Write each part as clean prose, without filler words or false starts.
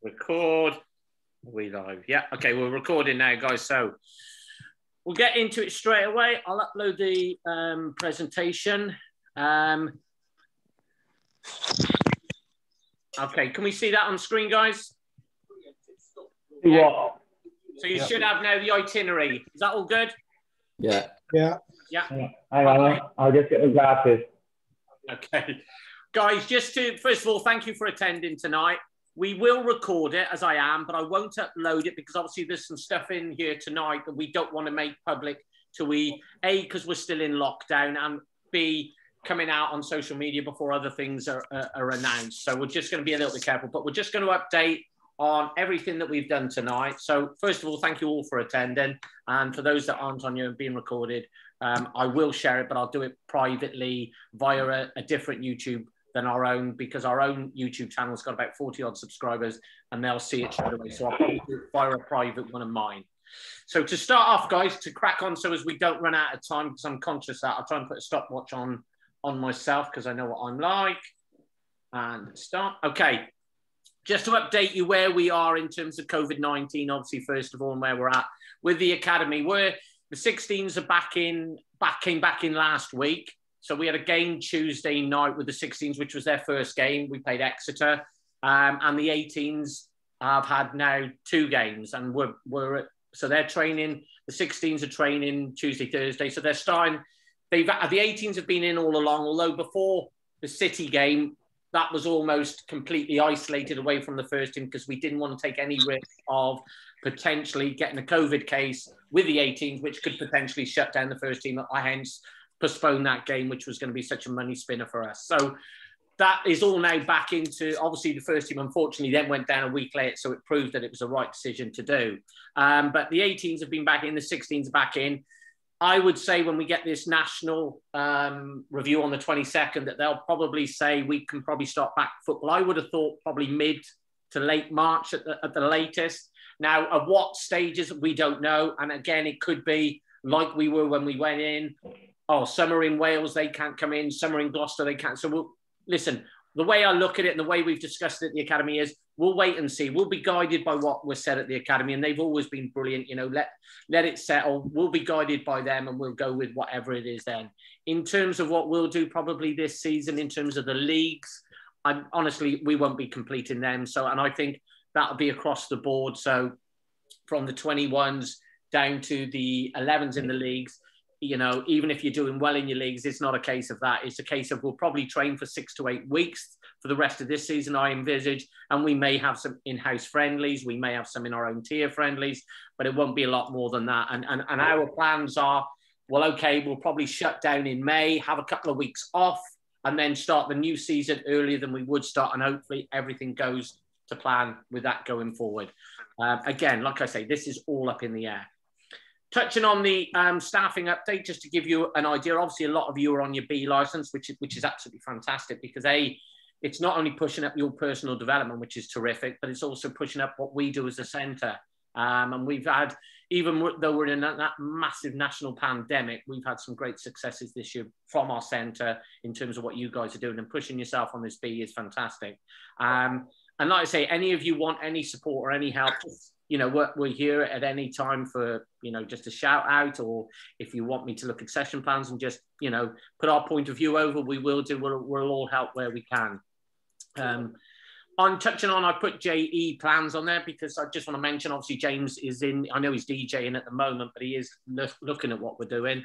Record. Are we live? Yeah. Okay, we're recording now, guys. So we'll get into it straight away. I'll upload the presentation. Okay, can we see that on screen, guys? Yeah. So you should have now the itinerary. Is that all good? Yeah. Yeah. Hang on, I'll just get the glasses. Okay. Guys, just to, first of all, thank you for attending tonight. We will record it as I am, but I won't upload it because obviously there's some stuff in here tonight that we don't want to make public till we, A, because we're still in lockdown, and B, coming out on social media before other things are announced. So we're just going to be a little bit careful, but we're just going to update on everything that we've done tonight. So first of all, thank you all for attending. And for those that aren't on here and being recorded, I will share it, but I'll do it privately via a different YouTube than our own, because our own YouTube channel's got about 40 odd subscribers and they'll see it straight away. So I'll probably do it via a private one of mine. So to start off, guys, to crack on so as we don't run out of time, because I'm conscious that I'll try and put a stopwatch on myself because I know what I'm like. And start. Okay. Just to update you where we are in terms of COVID-19, obviously, first of all, and where we're at with the academy. The 16s are came back in last week. So we had a game Tuesday night with the 16s, which was their first game. We played Exeter. And the 18s have had now 2 games. And so they're training. The 16s are training Tuesday, Thursday. So they're starting. The 18s have been in all along, although before the City game, that was almost completely isolated away from the first team because we didn't want to take any risk of potentially getting a COVID case with the 18s, which could potentially shut down the first team. I hence postponed that game, which was going to be such a money spinner for us. So that is all now back into, obviously the first team unfortunately then went down a week later, so it proved that it was the right decision to do. But the 18s have been back in, the 16s are back in. I would say when we get this national review on the 22nd that they'll probably say we can probably start back football. I would have thought probably mid to late March at the latest. Now, at what stages, we don't know. And again, it could be like we were when we went in. Oh, some are in Wales, they can't come in. Some are in Gloucester, they can't. So listen, the way I look at it and the way we've discussed it at the academy is we'll wait and see. We'll be guided by what was said at the academy, and they've always been brilliant. You know, let it settle. We'll be guided by them, and we'll go with whatever it is then. In terms of what we'll do probably this season, in terms of the leagues, honestly, we won't be completing them. So, and I think that'll be across the board. So from the 21s down to the 11s in the leagues, you know, even if you're doing well in your leagues, it's not a case of that. It's a case of we'll probably train for 6 to 8 weeks for the rest of this season, I envisage. And we may have some in-house friendlies. We may have some in our own tier friendlies, but it won't be a lot more than that. And our plans are, well, okay, we'll probably shut down in May, have a couple of weeks off, and then start the new season earlier than we would start. And hopefully everything goes to plan with that going forward. Again, like I say, this is all up in the air. Touching on the staffing update, just to give you an idea, obviously a lot of you are on your B licence, which is absolutely fantastic because it's not only pushing up your personal development, which is terrific, but it's also pushing up what we do as a centre. And we've had, even though we're in that massive national pandemic, we've had some great successes this year from our centre in terms of what you guys are doing, and pushing yourself on this B is fantastic. And like I say, any of you want any support or any help, you know, we're here at any time for, you know, just a shout out, or if you want me to look at session plans and just, you know, put our point of view over, we will do. We'll all help where we can. On touching on, I put JE plans on there because I just want to mention, obviously James is in, I know he's DJing at the moment, but he is looking at what we're doing.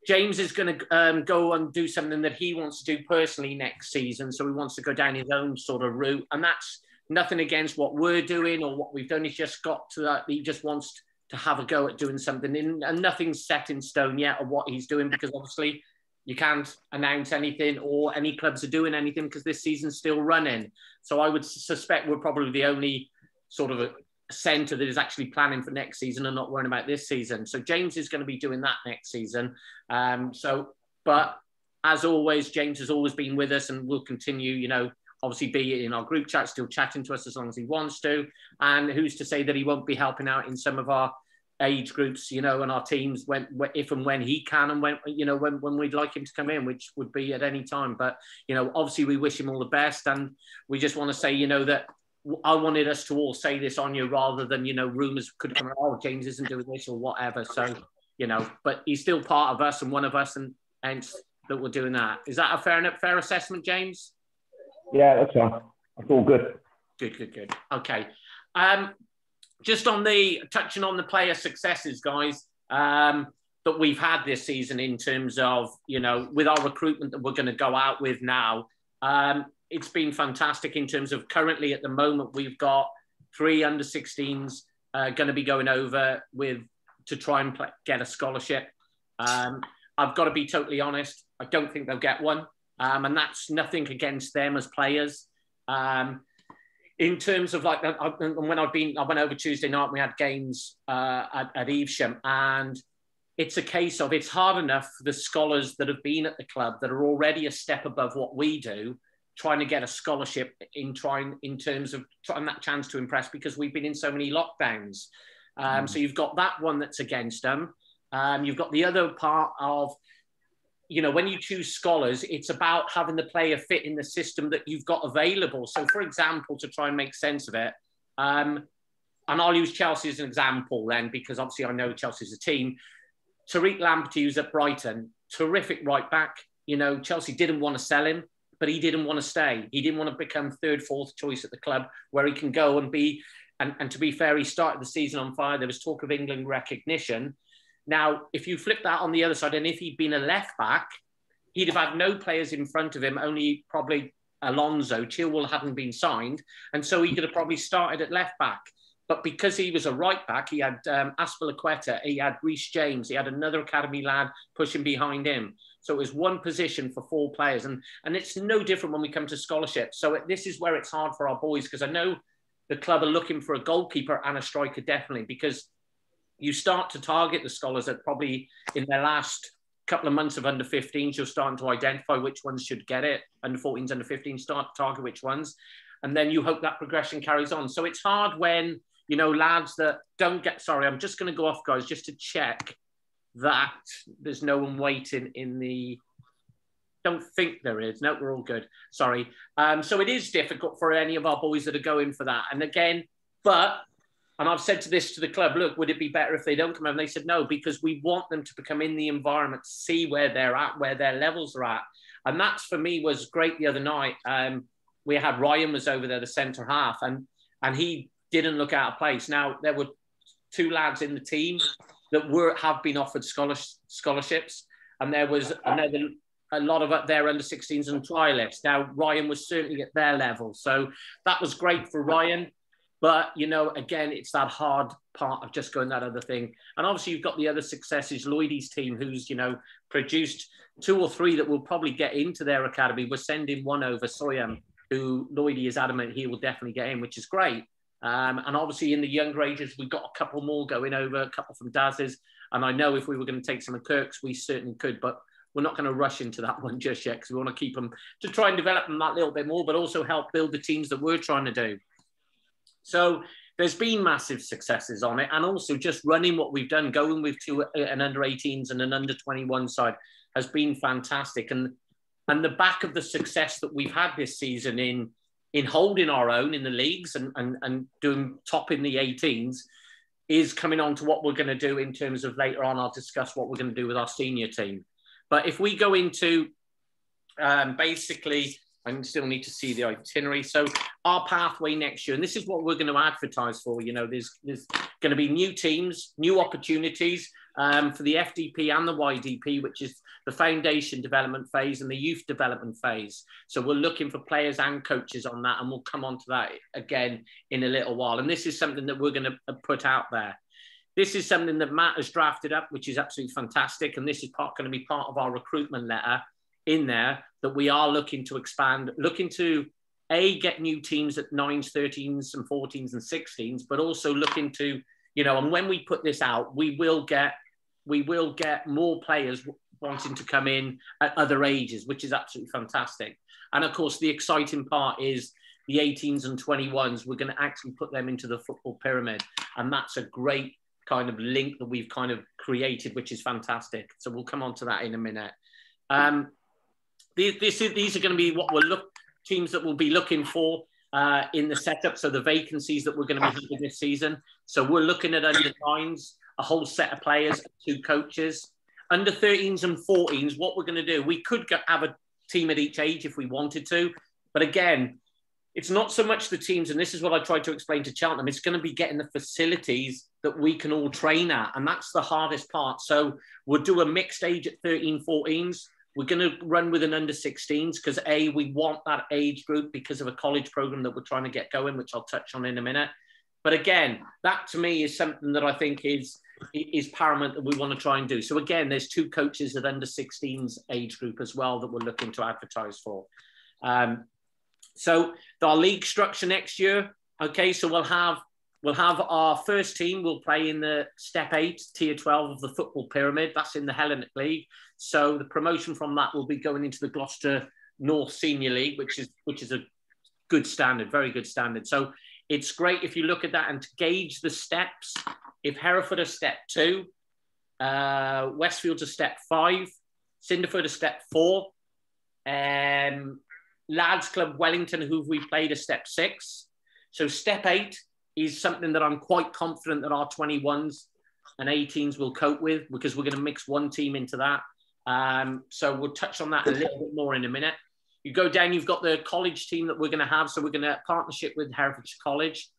James is going to go and do something that he wants to do personally next season. So he wants to go down his own sort of route, and that's nothing against what we're doing or what we've done. He's just got to that. He just wants to have a go at doing something, and nothing's set in stone yet of what he's doing, because obviously you can't announce anything or any clubs are doing anything because this season's still running. So I would suspect we're probably the only sort of a centre that is actually planning for next season and not worrying about this season. So James is going to be doing that next season. But as always, James has always been with us and will continue, you know, obviously be in our group chat, still chatting to us as long as he wants to. And who's to say that he won't be helping out in some of our age groups, you know, and our teams if and when he can, and when we'd like him to come in, which would be at any time. But, you know, obviously we wish him all the best, and we just want to say, you know, that I wanted us to all say this on you rather than, you know, rumours could come, oh, James isn't doing this or whatever. So, you know, but he's still part of us and one of us, and hence that we're doing that. Is that a fair assessment, James? Yeah, that's fine. That's all good. Good. Okay. Just touching on the player successes, guys, that we've had this season in terms of, you know, with our recruitment that we're going to go out with now. It's been fantastic in terms of currently at the moment, we've got 3 under-16s going to be going over to try and get a scholarship. I've got to be totally honest. I don't think they'll get one. And that's nothing against them as players. In terms of like, when I went over Tuesday night, we had games at Evesham, and it's a case of it's hard enough for the scholars that have been at the club that are already a step above what we do, trying to get a scholarship in terms of trying that chance to impress, because we've been in so many lockdowns. So you've got that one that's against them. You've got the other part of, you know, when you choose scholars, it's about having the player fit in the system that you've got available. So, for example, to try and make sense of it, and I'll use Chelsea as an example then, because obviously I know Chelsea's a team. Tariq Lamptey, who's at Brighton, terrific right back. You know, Chelsea didn't want to sell him, but he didn't want to stay. He didn't want to become 3rd, 4th choice at the club where he can go and be. And to be fair, he started the season on fire. There was talk of England recognition. Now, if you flip that on the other side, and if he'd been a left back, he'd have had no players in front of him, only probably Alonso. Chilwell hadn't been signed. And so he could have probably started at left back. But because he was a right back, he had Azpilicueta, he had Reece James, he had another academy lad pushing behind him. So it was one position for 4 players. And it's no different when we come to scholarships. So this is where it's hard for our boys, because I know the club are looking for a goalkeeper and a striker, definitely, because you start to target the scholars that probably in their last couple of months of under 15s, you're starting to identify which ones should get it. Under 14s, under 15s, start to target which ones. And then you hope that progression carries on. So it's hard when, you know, lads that don't get, sorry, I'm just going to go off, guys, just to check that there's no one waiting in the, don't think there is. No, we're all good. Sorry. So it is difficult for any of our boys that are going for that. And again, and I've said this to the club, look, would it be better if they don't come over? And they said no, because we want them to become in the environment, see where they're at, where their levels are at. And that's, for me, was great the other night. We had Ryan was over there, the centre half, and he didn't look out of place. Now, there were 2 lads in the team that have been offered scholarships, and there was a lot of their under 16s and trialists. Now, Ryan was certainly at their level. So that was great for Ryan. But, you know, again, it's that hard part of just going that other thing. And obviously you've got the other successes, Lloydie's team, who's, you know, produced 2 or 3 that will probably get into their academy. We're sending one over, Soyam, who Lloydie is adamant he will definitely get in, which is great. And obviously in the younger ages, we've got a couple more going over, a couple from Daz's. And I know if we were going to take some of Kirk's, we certainly could, but we're not going to rush into that one just yet, because we want to keep them to try and develop them that little bit more, but also help build the teams that we're trying to do. So there's been massive successes on it, and also just running what we've done, going with an under-18s and an under-21 side has been fantastic. And the back of the success that we've had this season in holding our own in the leagues and doing top in the 18s is coming on to what we're going to do in terms of later on. I'll discuss what we're going to do with our senior team. But if we go into basically, I still need to see the itinerary. So our pathway next year, and this is what we're going to advertise for. You know, there's going to be new teams, new opportunities for the FDP and the YDP, which is the foundation development phase and the youth development phase. So we're looking for players and coaches on that, and we'll come on to that again in a little while. And this is something that we're going to put out there. This is something that Matt has drafted up, which is absolutely fantastic. And this is going to be part of our recruitment letter in there, that we are looking to expand, looking to get new teams at 9s, 13s and 14s and 16s, but also looking to, you know, and when we put this out, we will get more players wanting to come in at other ages, which is absolutely fantastic. And of course, the exciting part is the 18s and 21s, we're going to actually put them into the football pyramid. And that's a great kind of link that we've kind of created, which is fantastic. So we'll come on to that in a minute. These are going to be what teams that we'll be looking for in the setup. So the vacancies that we're going to be having this season. So we're looking at under 9s, a whole set of players, 2 coaches. Under 13s and 14s, what we're going to do, we could have a team at each age if we wanted to. But again, it's not so much the teams, and this is what I tried to explain to Cheltenham, it's going to be getting the facilities that we can all train at. And that's the hardest part. So we'll do a mixed age at 13, 14s. We're going to run with an under 16s because we want that age group because of a college program that we're trying to get going, which I'll touch on in a minute. But again, that to me is something that I think is paramount that we want to try and do. So again, there's 2 coaches at under 16s age group as well that we're looking to advertise for. So our league structure next year, okay, so we'll have our first team will play in the Step 8, Tier 12 of the football pyramid. That's in the Hellenic League. So the promotion from that will be going into the Gloucester North Senior League, which is a good standard, very good standard. So it's great if you look at that and to gauge the steps. If Hereford are Step 2, Westfield's a Step 5, Cinderford a Step 4, Lads Club Wellington, who we played, a Step 6. So Step 8 is something that I'm quite confident that our 21s and 18s will cope with because we're going to mix one team into that. So we'll touch on that a little bit more in a minute. You go down, you've got the college team that we're going to have. So we're going to partnership with Herefordshire College.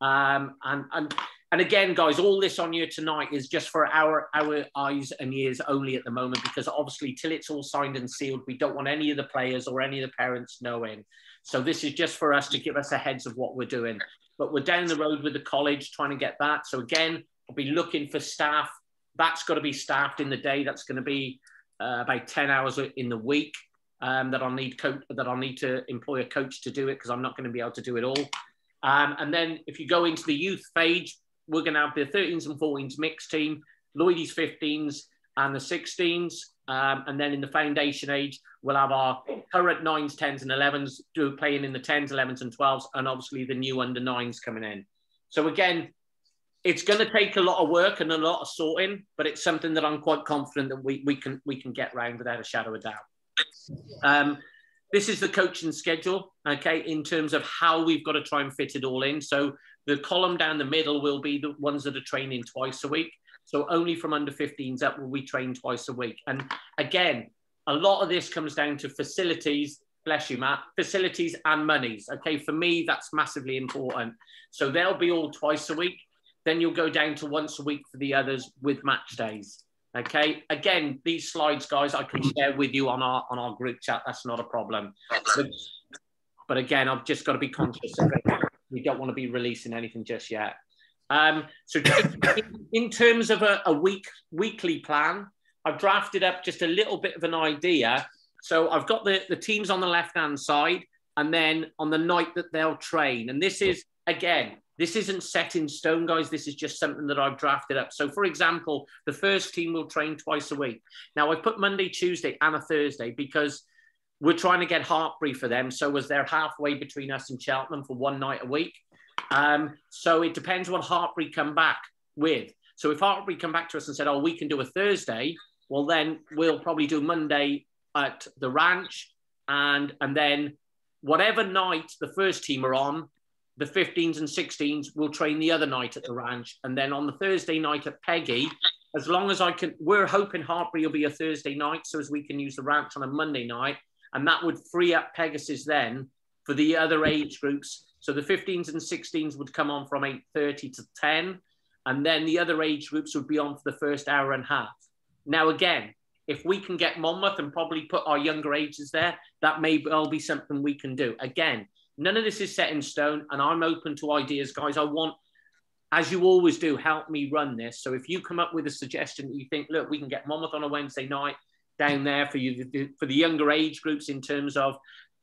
And again, guys, all this on you tonight is just for our eyes and ears only at the moment, because obviously till it's all signed and sealed, we don't want any of the players or any of the parents knowing. So this is just for us to give us a heads of what we're doing. But we're down the road with the college trying to get that. So again, I'll be looking for staff. That's got to be staffed in the day. That's going to be about 10 hours in the week that I'll need to employ a coach to do it because I'm not going to be able to do it all. And then if you go into the youth phase, we're going to have the 13s and 14s mixed team, Lloydies 15s and the 16s. And then in the foundation age, we'll have our current 9s, 10s and 11s playing in the 10s, 11s and 12s, and obviously the new under 9s coming in. So again, it's going to take a lot of work and a lot of sorting, but it's something that I'm quite confident that we can get round without a shadow of doubt. This is the coaching schedule, okay, in terms of how we've got to try and fit it all in. So the column down the middle will be the ones that are training twice a week. So only from under 15s up will we train twice a week. And again, a lot of this comes down to facilities, bless you, Matt, facilities and monies. Okay, for me, that's massively important. So they'll be all twice a week. Then you'll go down to once a week for the others with match days. Okay, again, these slides, guys, I can share with you on our group chat. That's not a problem. But again, I've just got to be conscious of it. We don't want to be releasing anything just yet. So in terms of a weekly plan, I've drafted up just a little bit of an idea. So I've got the teams on the left-hand side, and then on the night that they'll train. And this is, again, this isn't set in stone, guys. This is just something that I've drafted up. So, for example, the first team will train twice a week. Now, I've put Monday, Tuesday, and a Thursday because we're trying to get Hartpury for them. So as they're halfway between us and Cheltenham for one night a week. So it depends what Hartpury come back with. So if Hartpury come back to us and said, oh, we can do a Thursday, well, then we'll probably do Monday at the ranch. And then whatever night the first team are on, the 15s and 16s will train the other night at the ranch. And then on the Thursday night at Peggy, as long as I can, we're hoping Hartpury will be a Thursday night so as we can use the ranch on a Monday night. And that would free up Pegasus then for the other age groups. So the 15s and 16s would come on from 8:30 to 10. And then the other age groups would be on for the first hour and a half. Now, again, if we can get Monmouth and probably put our younger ages there, that may well be something we can do. Again, none of this is set in stone, and I'm open to ideas, guys. I want, as you always do, help me run this. So if you come up with a suggestion that you think, look, we can get Monmouth on a Wednesday night down there for you, for the younger age groups in terms of,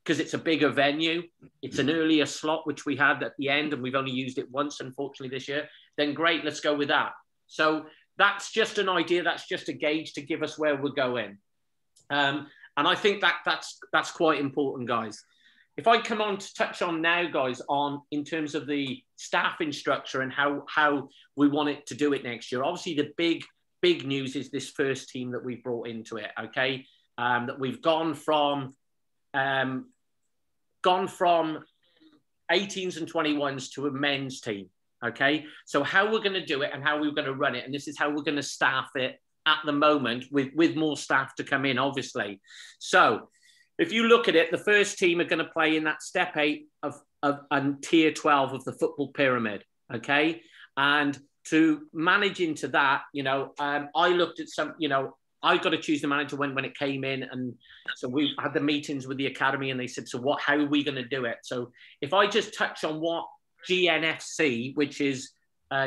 because it's a bigger venue, it's an earlier slot, which we had at the end, and we've only used it once, unfortunately, this year, then great, let's go with that. So that's just an idea. That's just a gauge to give us where we're going. And I think that's quite important, guys. if I come on to touch on now, guys, on in terms of the staffing structure and how we want it to do it next year. Obviously, the big news is this first team that we've brought into it. Okay, that we've gone from 18s and 21s to a men's team. Okay, so how we're going to do it and how we're going to run it, and this is how we're going to staff it at the moment with more staff to come in, obviously. So if you look at it, the first team are going to play in that step 8 of and tier 12 of the football pyramid. Okay, and to manage into that, I looked at some, I got to choose the manager when it came in. And so we had the meetings with the academy and they said, so how are we going to do it? So if I just touch on what GNFC, which is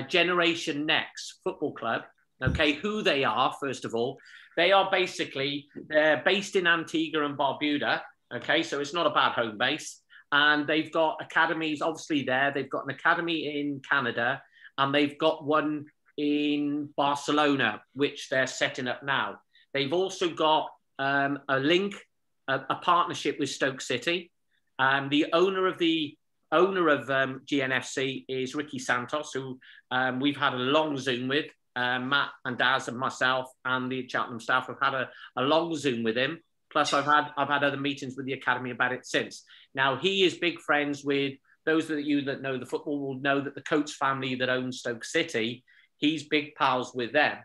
Generation Next Football Club, okay, who they are, first of all, they are basically, they're based in Antigua and Barbuda, okay, so it's not a bad home base. And they've got academies, obviously there, they've got an academy in Canada, and they've got one in Barcelona, which they're setting up now. They've also got a partnership with Stoke City. The owner of GNFC is Ricky Santos, who we've had a long Zoom with. Matt and Daz and myself and the Cheltenham staff have had a long Zoom with him. Plus, I've had other meetings with the academy about it since. Now, he is big friends with those of you that know the football will know that the Coates family that owns Stoke City, he's big pals with them.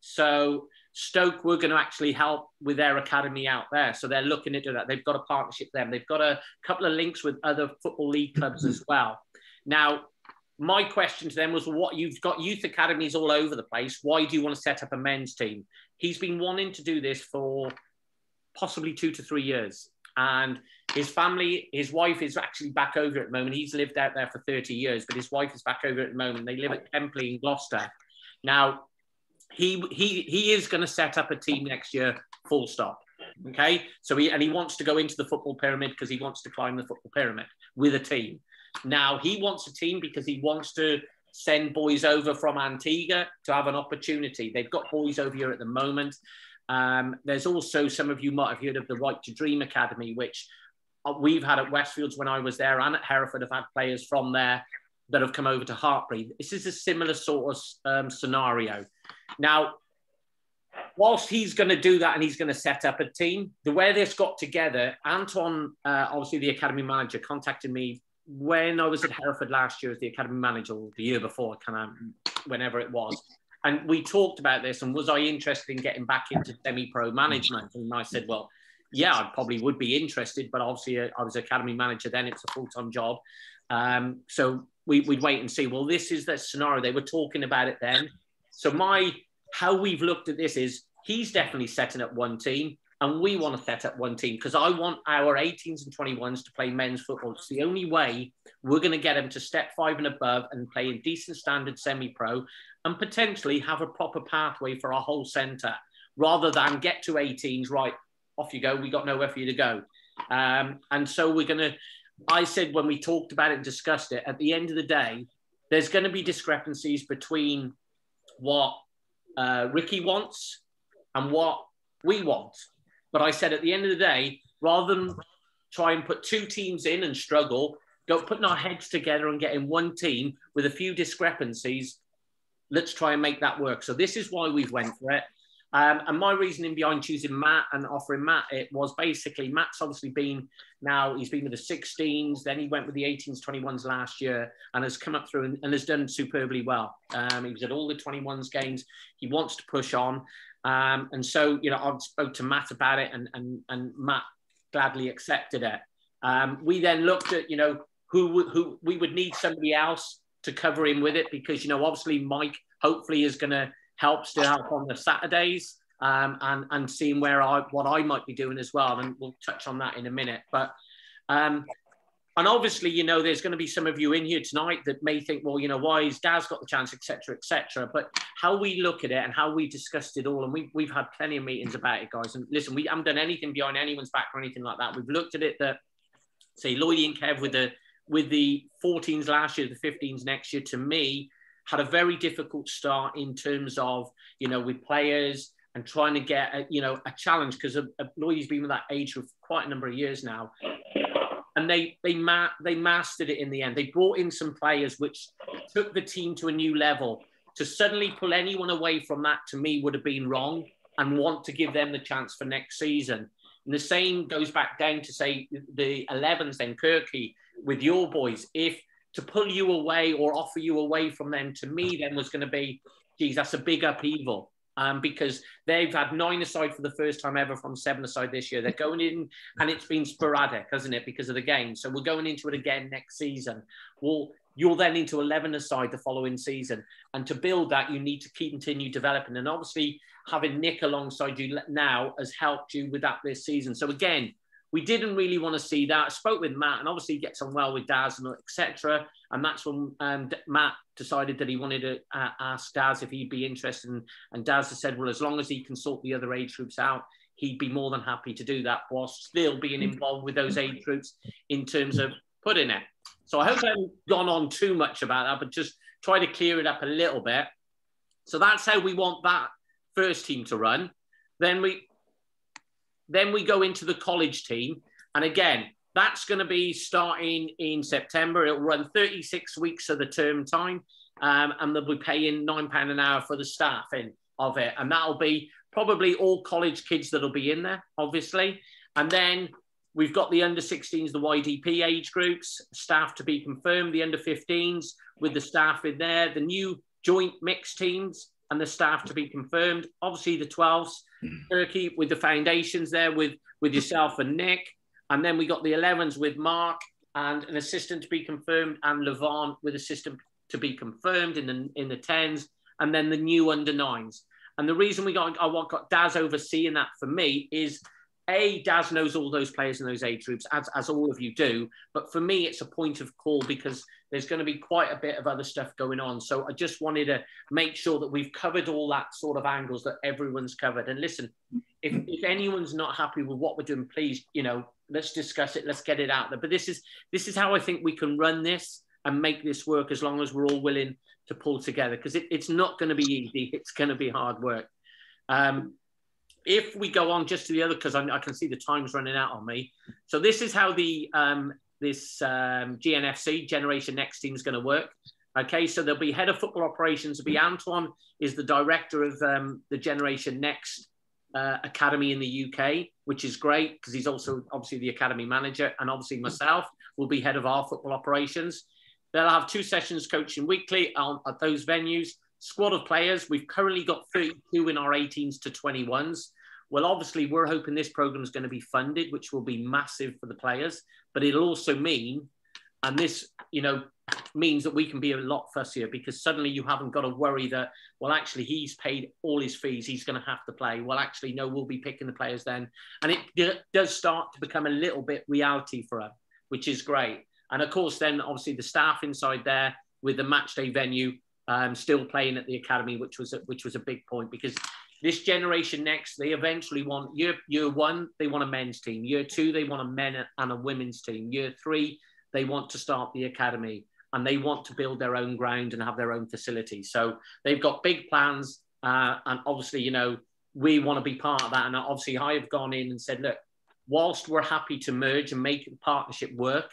So Stoke, we're going to actually help with their academy out there. So they're looking into that. They've got a partnership with them. They've got a couple of links with other Football League clubs as well. Now, my question to them was, you've got youth academies all over the place. Why do you want to set up a men's team? He's been wanting to do this for possibly 2 to 3 years. And his family, his wife is actually back over at the moment. He's lived out there for 30 years, but his wife is back over at the moment. They live at Kempley in Gloucester. Now, he is going to set up a team next year, full stop. Okay? So he wants to go into the football pyramid because he wants to climb the football pyramid with a team. Now, he wants a team because he wants to send boys over from Antigua to have an opportunity. They've got boys over here at the moment. There's also, some of you might have heard of the Right to Dream Academy, which we've had at Westfields when I was there, and at Hereford have had players from there that have come over to Hartpury. This is a similar sort of scenario. Now, whilst he's going to do that and he's going to set up a team, the way this got together, Anton, obviously the academy manager, contacted me when I was at Hereford last year as the academy manager, or the year before, whenever it was. And we talked about this, and was I interested in getting back into semi-pro management? And I said, well, yeah, I probably would be interested, but obviously I was academy manager then, it's a full-time job. So we'd wait and see. Well, this is the scenario. They were talking about it then. So how we've looked at this is, he's definitely setting up one team, and we want to set up one team because I want our 18s and 21s to play men's football. It's the only way we're going to get them to step 5 and above and play in decent standard semi-pro and potentially have a proper pathway for our whole centre, rather than get to 18s, right, off you go, we got nowhere for you to go. And so I said when we talked about it and discussed it, at the end of the day, there's going to be discrepancies between what Ricky wants and what we want. But I said at the end of the day, rather than try and put 2 teams in and struggle, putting our heads together and getting one team with a few discrepancies, let's try and make that work. So this is why we've went for it. And my reasoning behind choosing Matt and offering Matt, it was basically, Matt's obviously he's been with the 16s, then he went with the 18s, 21s last year, and has come up through and has done superbly well. He was at all the 21s games. He wants to push on. And so, I spoke to Matt about it, and Matt gladly accepted it. We then looked at, who we would need somebody else to cover him with it, because, obviously Mike hopefully is going to help on the Saturdays, and seeing what I might be doing as well. And we'll touch on that in a minute. But, and obviously, there's going to be some of you in here tonight that may think, well, why has Daz got the chance, etc., etc. But how we look at it and how we discussed it all, and we've had plenty of meetings about it, guys. And listen, we haven't done anything behind anyone's back or anything like that. We've looked at it that, say, Lloydie and Kev with the 14s last year, the 15s next year, to me, had a very difficult start in terms of, with players and trying to get, a challenge, because Lloydie's been with that age for quite a number of years now. and they mastered it in the end. They brought in some players which took the team to a new level. To suddenly pull anyone away from that, to me, would have been wrong, and want to give them the chance for next season. And the same goes back down to, say, the 11s then, Kirky, with your boys. If to pull you away or offer you away from them, to me, then was going to be, geez, that's a big upheaval. Because they've had 9-a-side for the first time ever from 7-a-side this year. They're going in, and it's been sporadic, hasn't it, because of the game. So we're going into it again next season. Well, you're then into 11-a-side the following season. And to build that, you need to continue developing. And obviously, having Nick alongside you now has helped you with that this season. So again, we didn't really want to see that. I spoke with Matt, and obviously he gets on well with Daz and etc. And that's when Matt decided that he wanted to ask Daz if he'd be interested. And Daz has said, well, as long as he can sort the other age groups out, he'd be more than happy to do that whilst still being involved with those age groups in terms of putting it. So I hope I haven't gone on too much about that, but just try to clear it up a little bit. So that's how we want that first team to run. Then we go into the college team. And again, that's going to be starting in September. It'll run 36 weeks of the term time. And they'll be paying £9 an hour for the staffing of it. And that'll be probably all college kids that'll be in there, obviously. And then we've got the under-16s, the YDP age groups, staff to be confirmed, the under-15s with the staff in there, the new joint mixed teams and the staff to be confirmed. Obviously, the 12s, Turkey with the foundations there with yourself and Nick. And then we got the 11s with Mark and an assistant to be confirmed, and Levant with assistant to be confirmed in the 10s, and then the new under-9s. And the reason I got Daz overseeing that for me is, A, Daz knows all those players in those age groups, as all of you do. But for me, it's a point of call because there's going to be quite a bit of other stuff going on. So I just wanted to make sure that we've covered all that sort of angles, that everyone's covered. And listen, if anyone's not happy with what we're doing, please, let's discuss it. Let's get it out there. But this is how I think we can run this and make this work, as long as we're all willing to pull together, because it's not going to be easy. It's going to be hard work. If we go on just to the other, because I can see the time's running out on me. So this is how the GNFC, Generation Next team, is going to work. Okay, so there'll be head of football operations. It'll be Antoine, is the director of the Generation Next Academy in the UK, which is great because he's also obviously the academy manager. And obviously myself will be head of our football operations. They'll have 2 sessions coaching weekly at those venues. Squad of players, we've currently got 32 in our 18s to 21s. Well, obviously, we're hoping this program is going to be funded, which will be massive for the players. But it'll also mean, and this, means that we can be a lot fussier, because suddenly you haven't got to worry that, well, actually, he's paid all his fees, he's going to have to play. Well, actually, no, we'll be picking the players then. And it does start to become a little bit reality for us, which is great. And of course, then obviously the staff inside there with the match day venue, still playing at the academy, which was a big point, because this Generation Next, they eventually want year 1, they want a men's team. Year 2, they want a men and a women's team. Year 3, they want to start the academy, and they want to build their own ground and have their own facilities. So they've got big plans, and obviously, we want to be part of that. And obviously, I have gone in and said, look, whilst we're happy to merge and make the partnership work,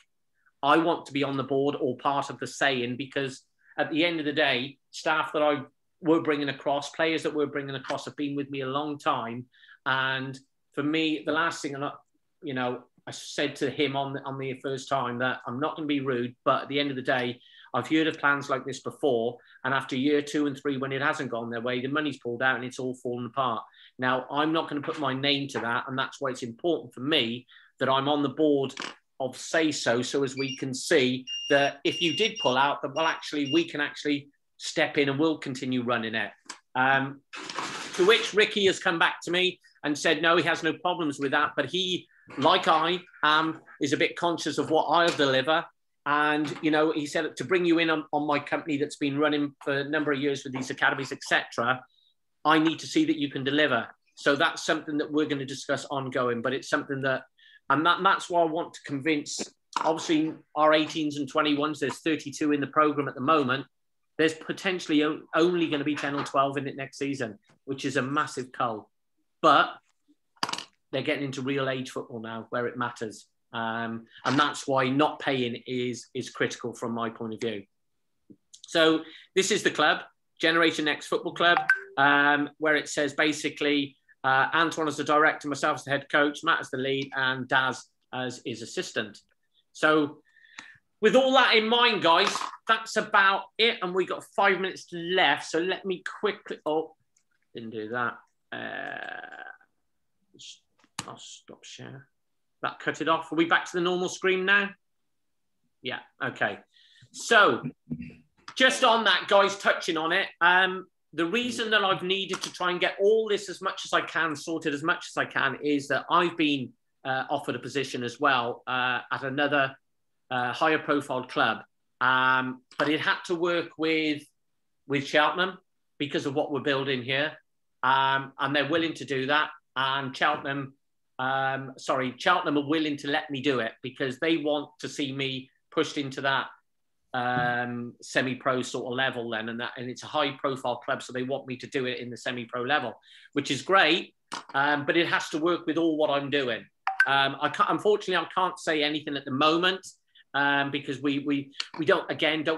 I want to be on the board or part of the say-in, because at the end of the day, staff that we're bringing across, players that we're bringing across have been with me a long time. And for me, the last thing, I said to him on the first time that I'm not going to be rude, but at the end of the day, I've heard of plans like this before. And after year 2 and 3, when it hasn't gone their way, the money's pulled out and it's all fallen apart. Now, I'm not going to put my name to that. And that's why it's important for me that I'm on the board of say so as we can see that if you did pull out, that, well, actually, we can actually step in and we'll continue running it. To which Ricky has come back to me and said, no, he has no problems with that. But he, like I am, is a bit conscious of what I'll deliver. And, he said, to bring you in on my company that's been running for a number of years with these academies, etc., I need to see that you can deliver. So that's something that we're going to discuss ongoing, but it's something that's why I want to convince, obviously, our 18s and 21s, there's 32 in the program at the moment. There's potentially only going to be 10 or 12 in it next season, which is a massive cull. But they're getting into real age football now, where it matters. And that's why not paying is critical from my point of view. So this is the club, Generation Next Football Club, where it says basically Antoine as the director, myself as the head coach, Matt as the lead, and Daz as his assistant. So with all that in mind, guys, that's about it. And we got 5 minutes left. So let me quickly, didn't do that. I'll stop share. That cut it off. Are we back to the normal screen now? Yeah, okay. So just on that, guys, touching on it, the reason that I've needed to try and get all this as much as I can, sorted as much as I can, is that I've been offered a position as well at another higher profile club. But it had to work with Cheltenham because of what we're building here. And they're willing to do that. And Cheltenham are willing to let me do it because they want to see me pushed into that semi-pro sort of level then, and it's a high-profile club, so they want me to do it in the semi-pro level, which is great, but it has to work with all what I'm doing. Unfortunately, I can't say anything at the moment because we don't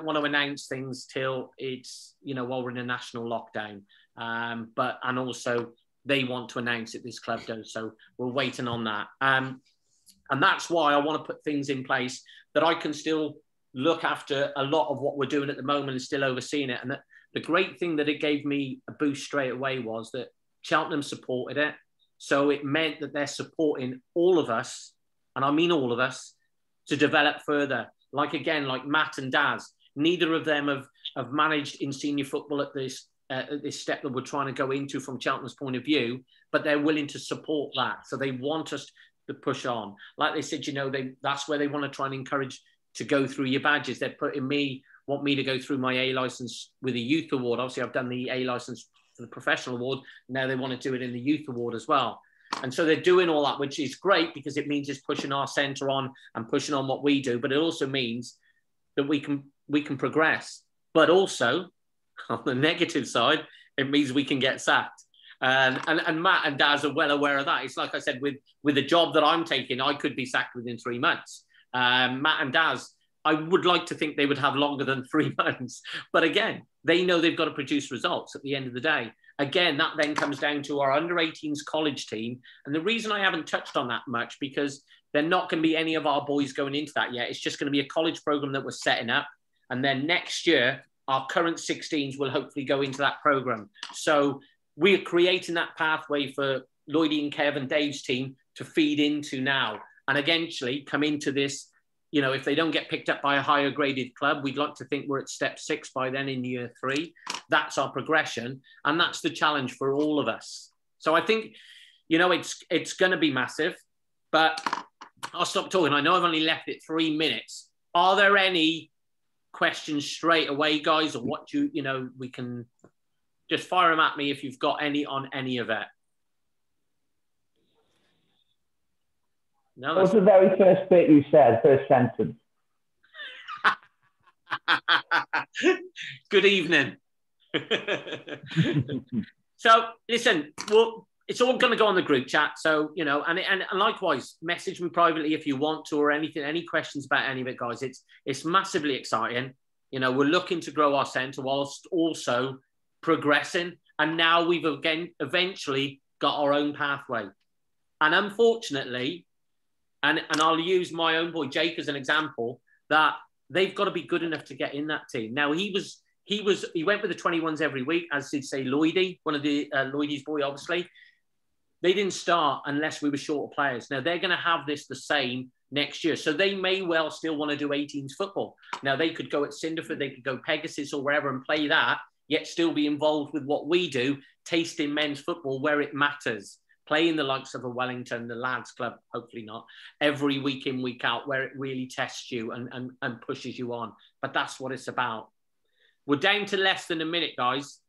want to announce things till it's, while we're in a national lockdown, and also they want to announce it, this club does, so we're waiting on that. And that's why I want to put things in place that I can still look after a lot of what we're doing at the moment and still overseeing it. And the great thing that it gave me a boost straight away was that Cheltenham supported it. So it meant that they're supporting all of us, and I mean all of us, to develop further. Like Matt and Daz, neither of them have managed in senior football at this step that we're trying to go into from Cheltenham's point of view, but they're willing to support that. So they want us to push on. Like they said, that's where they want to try and encourage to go through your badges. They're want me to go through my A license with a youth award. Obviously, I've done the A license for the professional award. Now they want to do it in the youth award as well. And so they're doing all that, which is great because it means it's pushing our centre on and pushing on what we do. But it also means that we can progress. But also, on the negative side, it means we can get sacked. And Matt and Daz are well aware of that. It's like I said, with the job that I'm taking, I could be sacked within 3 months. Matt and Daz, I would like to think they would have longer than 3 months. But again, they know they've got to produce results at the end of the day. Again, that then comes down to our under-18s college team. And the reason I haven't touched on that much, because they're not going to be any of our boys going into that yet. It's just going to be a college program that we're setting up. And then next year, our current 16s will hopefully go into that program. So we're creating that pathway for Lloydie and Kev and Dave's team to feed into now. And eventually come into this, if they don't get picked up by a higher graded club, we'd like to think we're at step 6 by then in year 3. That's our progression. And that's the challenge for all of us. So I think, it's going to be massive, but I'll stop talking. I know I've only left it 3 minutes. Are there any questions straight away, guys, or what we can just fire them at me if you've got any on any of it? No, what was the very first bit you said, first sentence? Good evening. So, listen, well, it's all going to go on the group chat. So, and likewise, message me privately if you want to, or anything, any questions about any of it, guys. It's massively exciting. We're looking to grow our centre whilst also progressing. And now we've eventually got our own pathway. And unfortunately, and I'll use my own boy Jake as an example, that they've got to be good enough to get in that team. Now he went with the 21s every week, as did say Lloydie, one of the Lloydie's boy, obviously. They didn't start unless we were short of players. Now they're going to have this the same next year. So they may well still want to do 18s football. Now they could go at Cinderford, they could go Pegasus or wherever and play that, yet still be involved with what we do, tasting men's football where it matters. Playing the likes of a Wellington, the lads club, hopefully not, every week in, week out, where it really tests you and pushes you on. But that's what it's about. We're down to less than a minute, guys.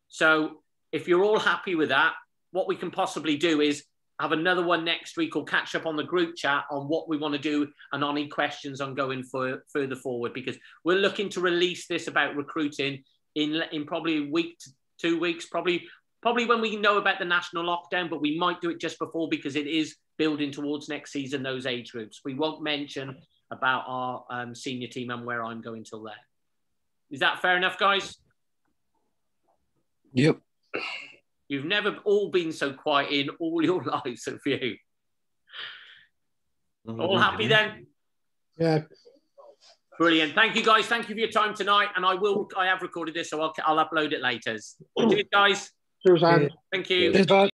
So if you're all happy with that, what we can possibly do is have another one next week or catch up on the group chat on what we want to do and on any questions on going further forward, because we're looking to release this about recruiting in probably a week to 2 weeks, probably when we know about the national lockdown, but we might do it just before because it is building towards next season, those age groups. We won't mention about our senior team and where I'm going till then. Is that fair enough, guys? Yep. You've never all been so quiet in all your lives, have you? All happy then? Yeah. Brilliant. Thank you, guys. Thank you for your time tonight. And I have recorded this, so I'll upload it later. Cheers, guys. Cheers, Andy. Thank you. Cheers, bud.